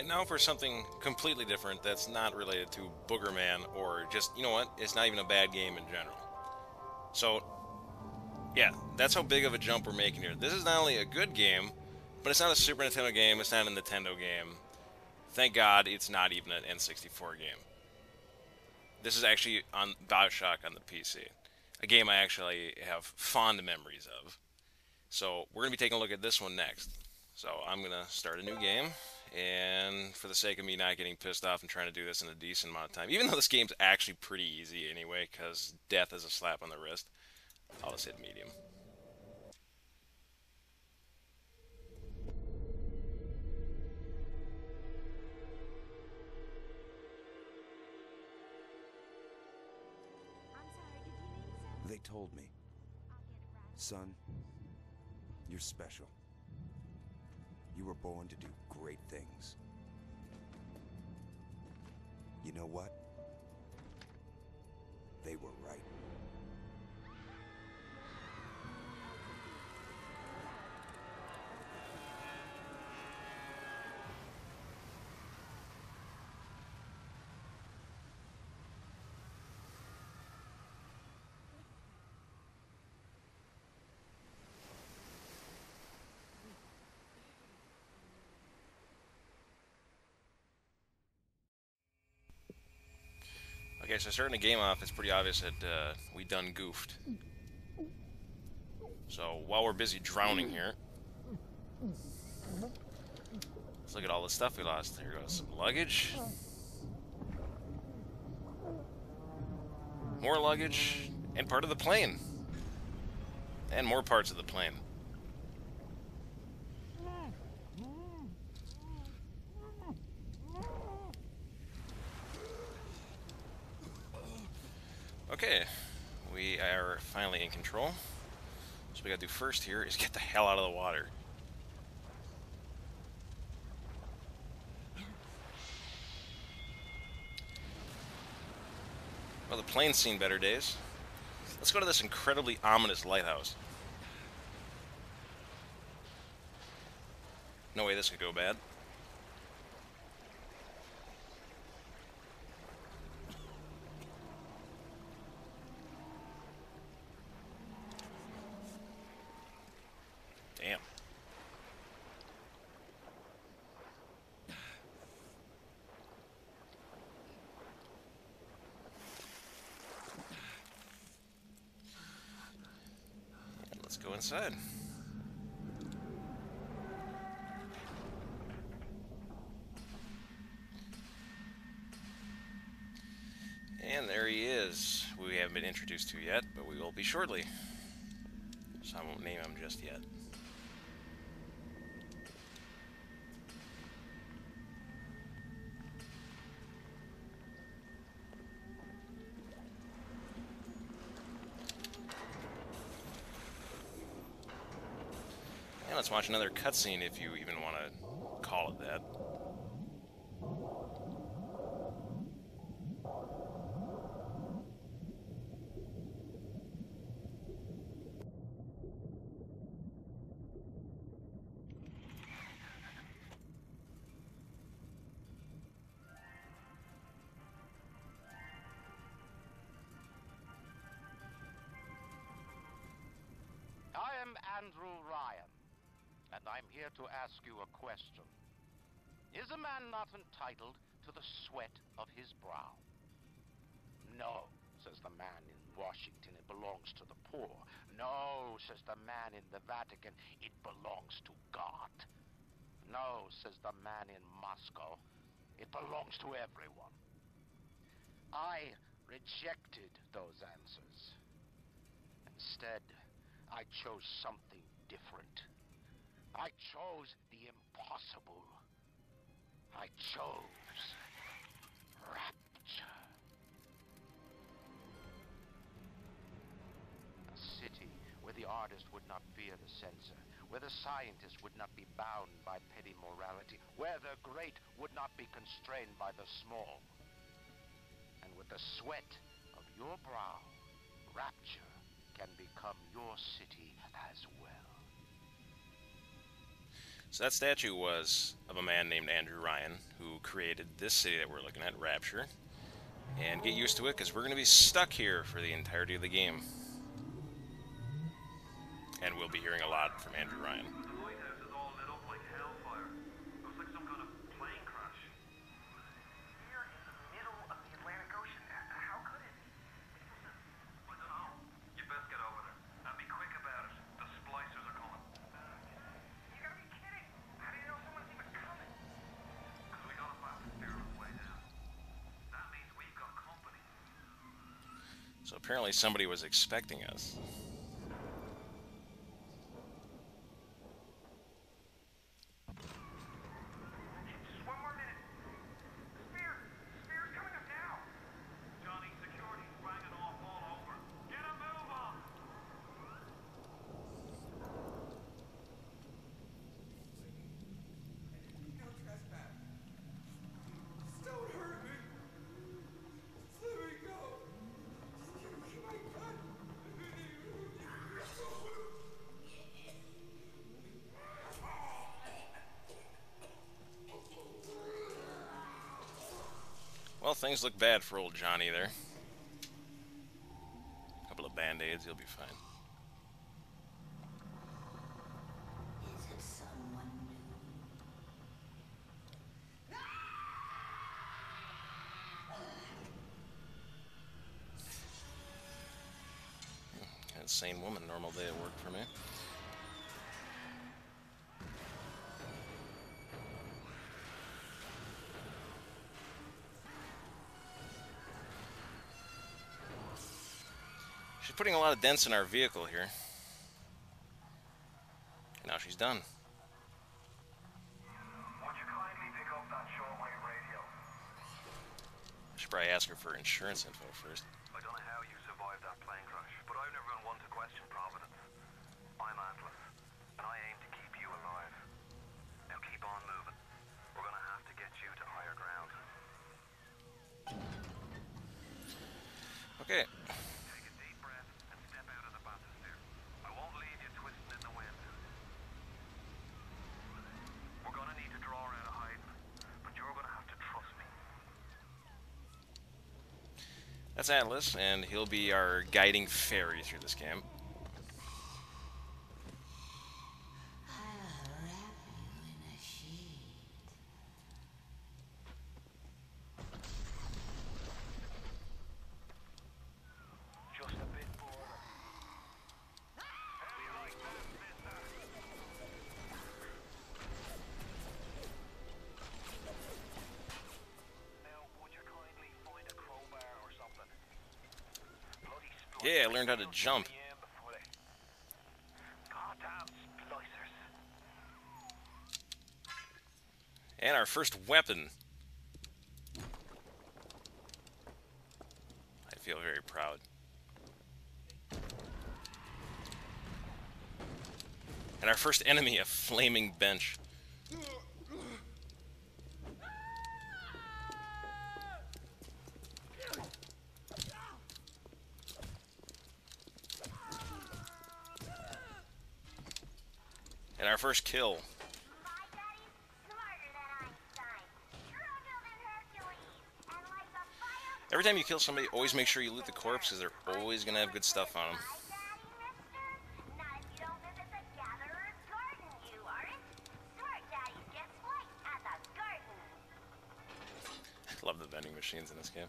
And now for something completely different that's not related to Boogerman or just, you know what, it's not even a bad game in general. So, yeah, that's how big of a jump we're making here. This is not only a good game, but it's not a Super Nintendo game, it's not a Nintendo game. Thank God it's not even an N64 game. This is actually on BioShock on the PC, a game I actually have fond memories of. So we're going to be taking a look at this one next. So I'm going to start a new game, and for the sake of me not getting pissed off and trying to do this in a decent amount of time, even though this game's actually pretty easy anyway, because death is a slap on the wrist, I'll just hit medium. They told me, son, you're special. You were born to do great things. You know what? They were right. Okay, so starting the game off, it's pretty obvious that we done goofed. So while we're busy drowning here, let's look at all the stuff we lost. Here goes some luggage. More luggage, and part of the plane. And more parts of the plane. Okay, we are finally in control. So what we gotta do first here is get the hell out of the water. Well, the plane's seen better days. Let's go to this incredibly ominous lighthouse. No way this could go bad. Damn. Let's go inside. And there he is. We haven't been introduced to yet, but we will be shortly. So I won't name him just yet. And let's watch another cutscene if you even want to call it that. I am Andrew Ryan, and I'm here to ask you a question. Is a man not entitled to the sweat of his brow? No, says the man in Washington, it belongs to the poor. No, says the man in the Vatican, it belongs to God. No, says the man in Moscow, it belongs to everyone. I rejected those answers. Instead, I chose something different. I chose the impossible. I chose rapture. A city where the artist would not fear the censor, where the scientist would not be bound by petty morality, where the great would not be constrained by the small. And with the sweat of your brow, rapture can become your city as well. So that statue was of a man named Andrew Ryan, who created this city that we're looking at, Rapture. And get used to it, because we're going to be stuck here for the entirety of the game. And we'll be hearing a lot from Andrew Ryan. The lighthouse is all lit up like hellfire. Looks like some kind of plane crash. Here in the middle of the Atlantic Ocean. How could it? I don't know. You best get over there. And be quick about it. The splicers are coming. You gotta be kidding. How do you know someone's even coming? Because we got a map to steer on the way down. That means we've got company. So apparently somebody was expecting us. Just one more minute. Spear's coming up now. Johnny, security's banging off all over. Get a move on. No trespass. Don't hurt me. Just let me go. Just give me my gun. Well, things look bad for old Johnny there. A couple of band-aids, he'll be fine. Is it someone new? Insane woman, normal day at work for me. She's putting a lot of dents in our vehicle here. And now she's done. Would you kindly pick up that shortwave radio? I should probably ask her for insurance info first. I don't know how you survived that plane crash, but I've never been one to question Providence. I'm Atlas, and I aim to keep you alive. Now keep on moving. We're gonna have to get you to higher ground. Okay. Take a deep breath and step out of the bathysphere. I won't leave you twisting in the wind. We're gonna need to draw out of hiding, but you're gonna have to trust me. That's Atlas, and he'll be our guiding fairy through this game. I'll wrap you in a sheet. Just a bit more. Heavy like that, mister. Now, would you kindly find a crowbar or something? Bloody splicers. Yeah, I learned how to jump. Before they... Goddamn splicers. And our first weapon. I feel very proud. And our first enemy, a flaming bench. And our first kill. My daddy's smarter than Einstein, stronger than Hercules, and like a fire. Every time you kill somebody, always make sure you loot the corpse, because they're always going to have good stuff on them. My daddy, mister? Not if you don't visit the gatherer's garden, you aren't. Smart daddies get spliced at the garden. Love the vending machines in this game.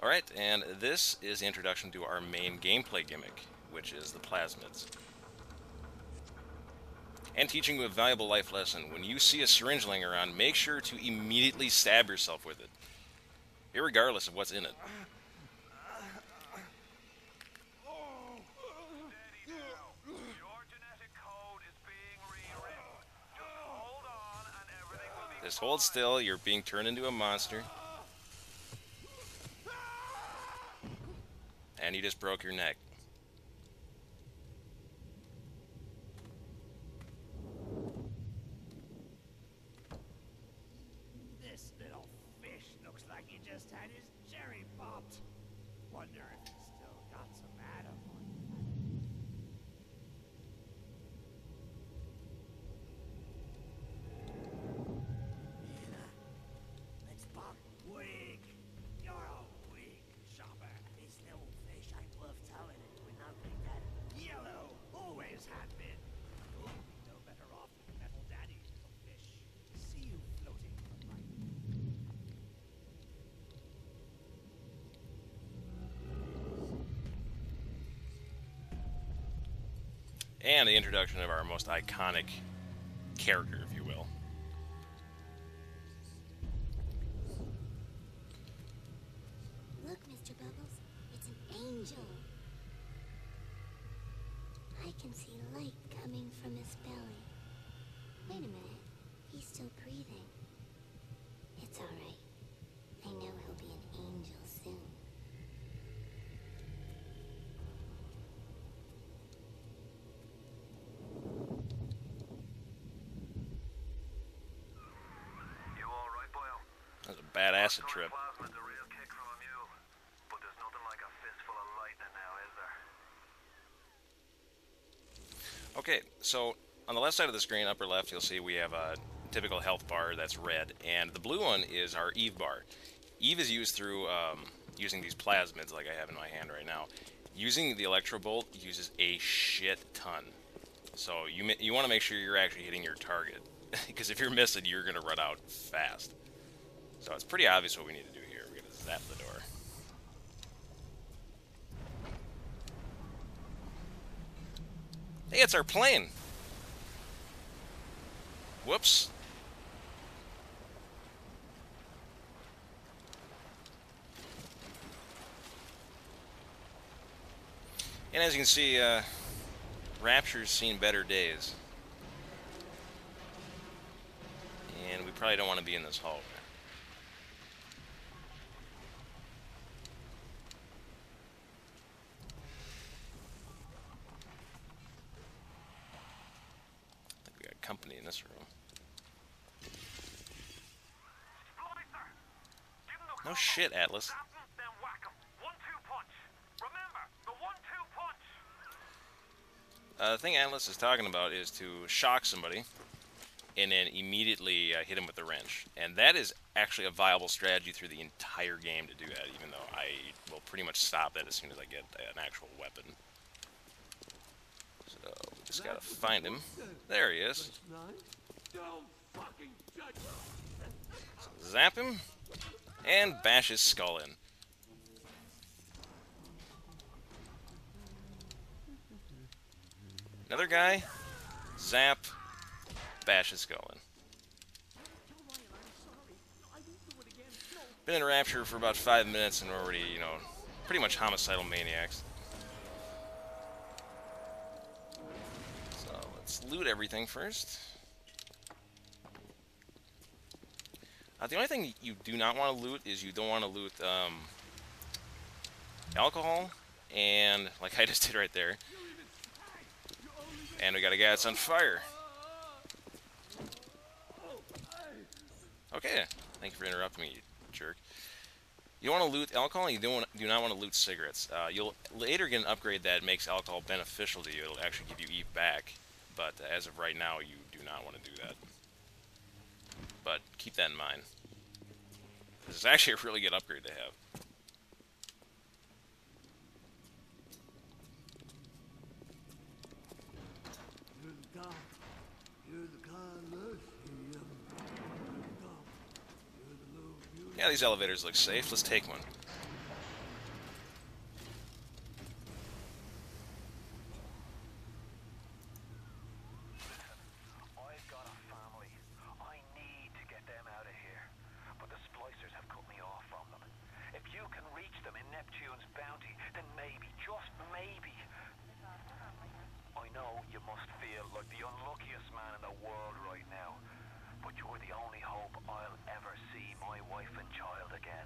Alright, and this is the introduction to our main gameplay gimmick, which is the plasmids. And teaching you a valuable life lesson. When you see a syringe laying around, make sure to immediately stab yourself with it, irregardless of what's in it. Steady now. Your genetic code is being rewritten. Just hold on and everything will be Just hold still, you're being turned into a monster. And you just broke your neck. This little fish looks like he just had his cherry popped. Wonder if he's still got some Adam on him. and the introduction of our most iconic character, if you will. Look, Mr. Bubbles, it's an angel. I can see light coming from his belly. Wait a minute, he's still breathing. It's all right. I know he'll be an angel soon. You all right, Boyle? That was a bad acid trip. Plasma's a real kick from a mule, but there's nothing like a fistful of lightning now, is there? Okay, so on the left side of the screen, upper left, you'll see we have a typical health bar that's red, and the blue one is our Eve bar. Eve is used through using these plasmids like I have in my hand right now. Using the Electro Bolt uses a shit ton. So you want to make sure you're actually hitting your target, because if you're missing, you're going to run out fast. So it's pretty obvious what we need to do here. We're going to zap the door. Hey, it's our plane! Whoops. And as you can see, Rapture's seen better days. And we probably don't want to be in this hallway. I think we got company in this room. No shit, Atlas. Then whack 'em. 1-2 punch. Remember, the 1-2 punch. The thing Atlas is talking about is to shock somebody and then immediately hit him with the wrench. And that is actually a viable strategy through the entire game to do that, even though I will pretty much stop that as soon as I get an actual weapon. So, we just gotta find him. There he is. Don't fucking judge. So, zap him, and bash his skull in. Another guy, zap, bash his skull in. Been in Rapture for about 5 minutes and we're already, you know, pretty much homicidal maniacs. So let's loot everything first. The only thing you do not want to loot is you don't want to loot alcohol, and like I just did right there. And we got a guy that's on fire. Okay, thank you for interrupting me, you jerk. You want to loot alcohol, and you do not want to loot cigarettes. You'll later get an upgrade that makes alcohol beneficial to you. It'll actually give you Eve back, but as of right now, you do not want to do that. But keep that in mind. This is actually a really good upgrade to have. Yeah, these elevators look safe. Let's take one. I've got a family. I need to get them out of here. But the splicers have cut me off from them. If you can reach them in Neptune's bounty, then maybe, just maybe. I know you must feel like the unluckiest man in the world right now. But you're the only hope I'll ever see my wife and child again.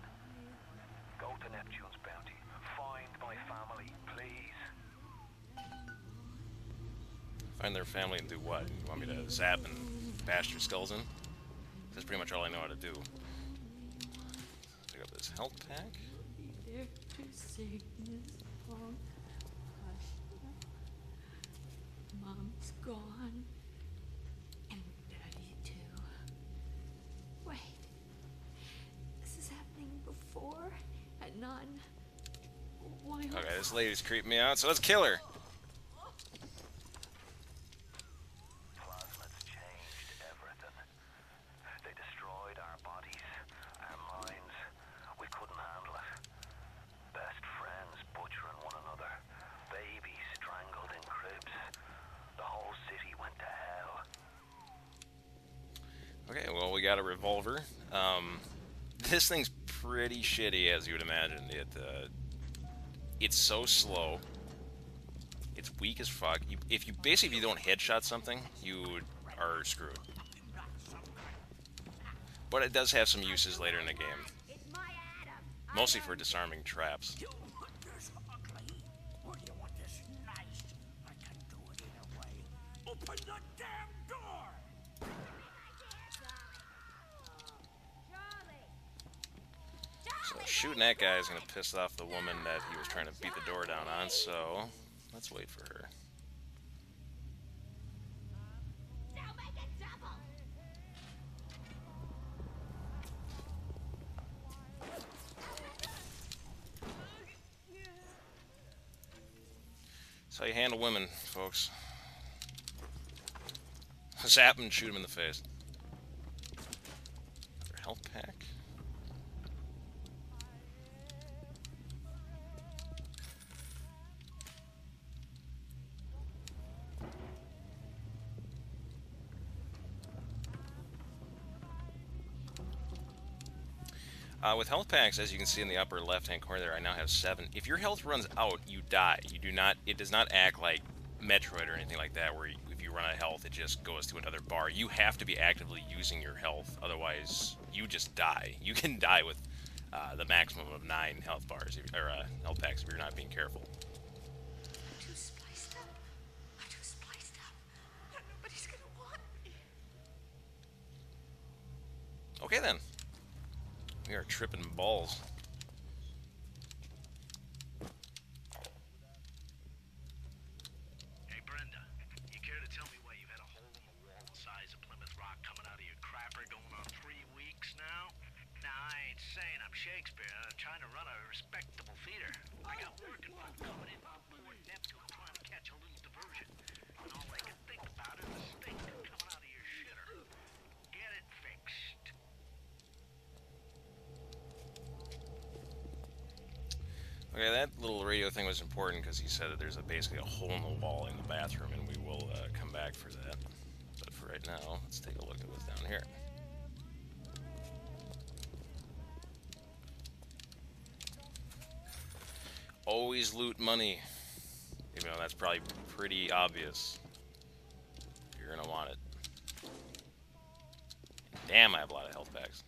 Go to Neptune's bounty. Find my family, please. Find their family and do what? You want me to zap and bash their skulls in? That's pretty much all I know how to do. Pick up this health pack. Be there to sing this song. Hush. Mom's gone. And Daddy too. Wait. This is happening before at none. Why? Okay, this lady's creeping me out, so let's kill her. Plasmids changed everything. They destroyed our bodies, our minds. We couldn't handle it. Best friends butchering one another. Babies strangled in cribs. we got a revolver. This thing's pretty shitty, as you would imagine. It's so slow. It's weak as fuck. If you don't headshot something, you are screwed. But it does have some uses later in the game. Mostly for disarming traps. You want this ugly? Or do you want this nice? I can do it either way. Open the damn door! So shooting that guy is going to piss off the woman that he was trying to beat the door down on, so let's wait for her. That's how you handle women, folks. Zap and shoot him in the face. Another health pack. With health packs, as you can see in the upper left-hand corner there, I now have 7. If your health runs out, you die. You do not. It does not act like Metroid or anything like that, where if you run out of health, it just goes to another bar. You have to be actively using your health, otherwise you just die. You can die with the maximum of 9 health bars or health packs if you're not being careful. I'm too spliced up. I'm too spliced up. Nobody's gonna want me. Okay then. We are tripping balls. Hey, Brenda, you care to tell me why you had a hole in the wall the size of Plymouth Rock coming out of your crapper going on 3 weeks now? Now, I ain't saying I'm Shakespeare. I'm trying to run a respectable theater. I got working folk coming in from Port Neptune trying to catch a little diversion. And all they can think about is the stink coming out of your shitter. Get it fixed. Okay, that little radio thing was important because he said that there's basically a hole in the wall in the bathroom, and we will come back for that. But for right now, let's take a look at what's down here. Always loot money, even though that's probably pretty obvious. You're gonna want it. Damn, I have a lot of health packs.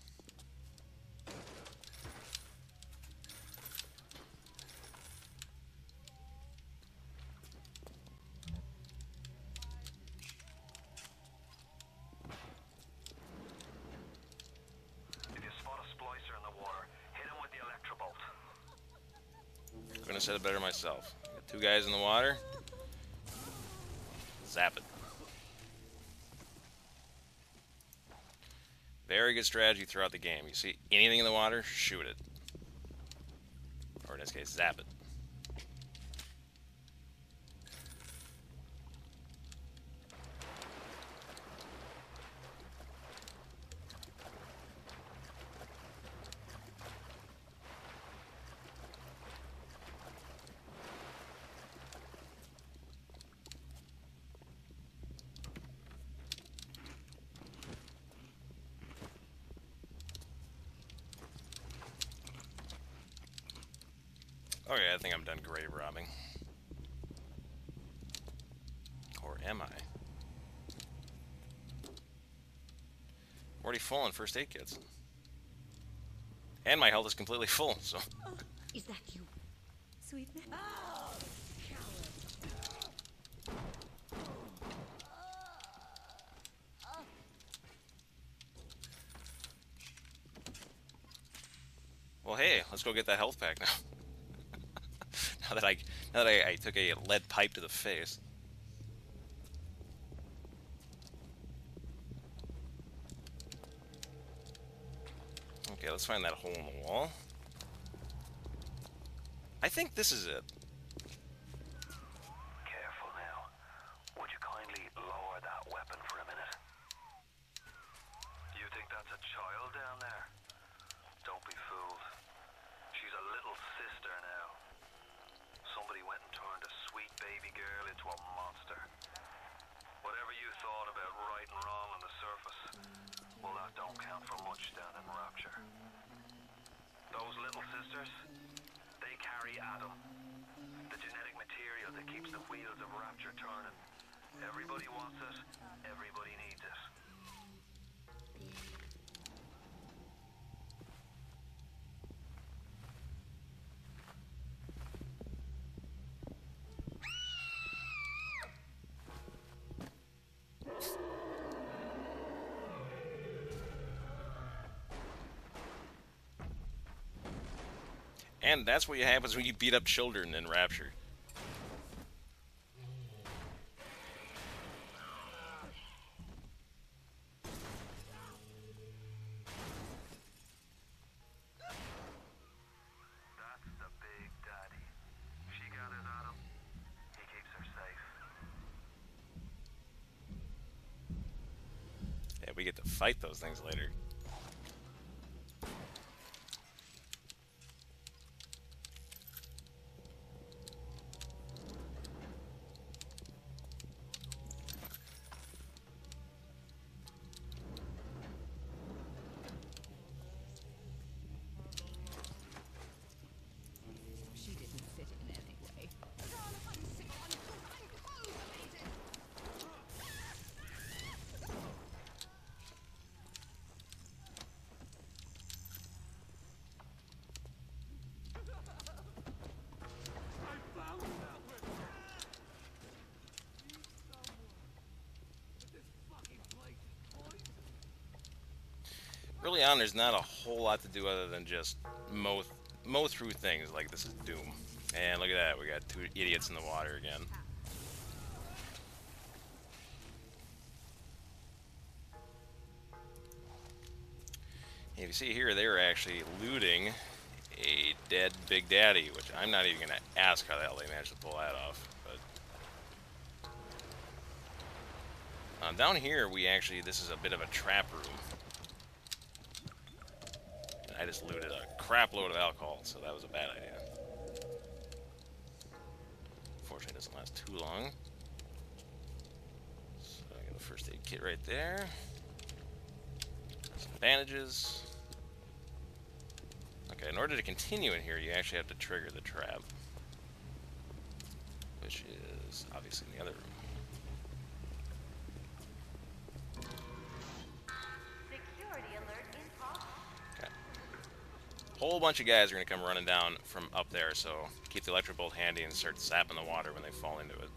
If you spot a splicer in the water, hit him with the electrobolt. Couldn't have said it better myself. Got 2 guys in the water. Zap it. Very good strategy throughout the game. You see anything in the water, shoot it. Or in this case, zap it. Okay, I think I'm done grave robbing. Or am I? I'm already full on first aid kits. And my health is completely full, so... Is that you? Sweet man. Oh, Well, hey, let's go get that health pack now. now that I took a lead pipe to the face. Okay, let's find that hole in the wall. I think this is it. Careful now. Would you kindly lower that weapon for a minute? You think that's a child down there? Don't be fooled. She's a little sister now. Somebody went and turned a sweet baby girl into a monster. Whatever you thought about right and wrong on the surface, Well, that don't count for much down in Rapture. Those little sisters, they carry Adam, the genetic material that keeps the wheels of Rapture turning. Everybody wants it, everybody needs it. And that's what happens when you beat up children in Rapture. That's the big daddy. She gathers Adam, he keeps her safe. Yeah, we get to fight those things later. She didn't fit in anyway. I found that one. Need someone. But this fucking place is poison. Early on, there's not a whole lot to do other than just mow through things like this is Doom. And look at that, we got two idiots in the water again. If you see here, they were actually looting a dead Big Daddy, which I'm not even going to ask how the hell they managed to pull that off. But down here, this is a bit of a trap room. And I just looted a crap load of alcohol, so that was a bad idea. Unfortunately, it doesn't last too long. So I got the first aid kit right there. Some bandages. Okay, in order to continue in here, you actually have to trigger the trap, which is obviously in the other room. Security alert in progress. Okay. Whole bunch of guys are going to come running down from up there, so keep the electric bolt handy and start zapping the water when they fall into it.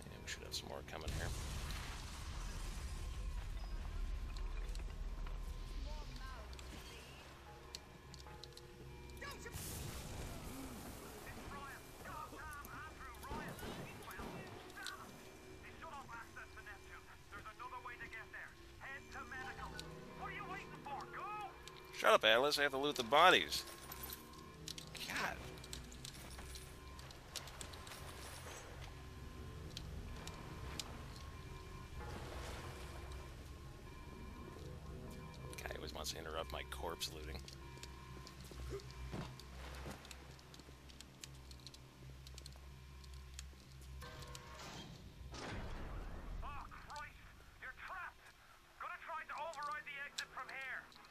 And we should have some more coming here. Shut up, Atlas. I have to loot the bodies. God. Guy always wants to interrupt my corpse looting.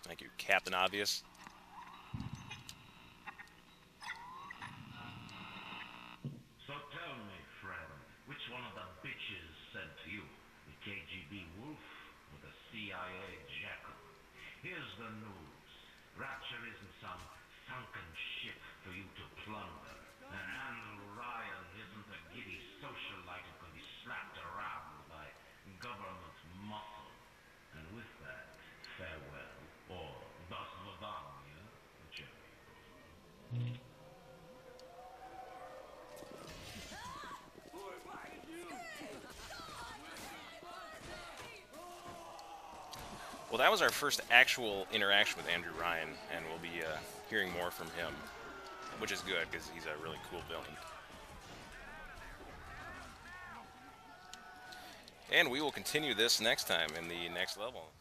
Thank you, Captain Obvious. So tell me, friend, which one of the bitches sent you? The KGB wolf or the CIA jackal? Here's the news. Rapture isn't some sunken ship for you to plunder. And Andrew Ryan isn't a giddy socialite who can be slapped around by government muscle. And with that, farewell, or das Vidania, whichever you prefer. Well, that was our first actual interaction with Andrew Ryan, and we'll be hearing more from him, which is good because he's a really cool villain. And we will continue this next time in the next level.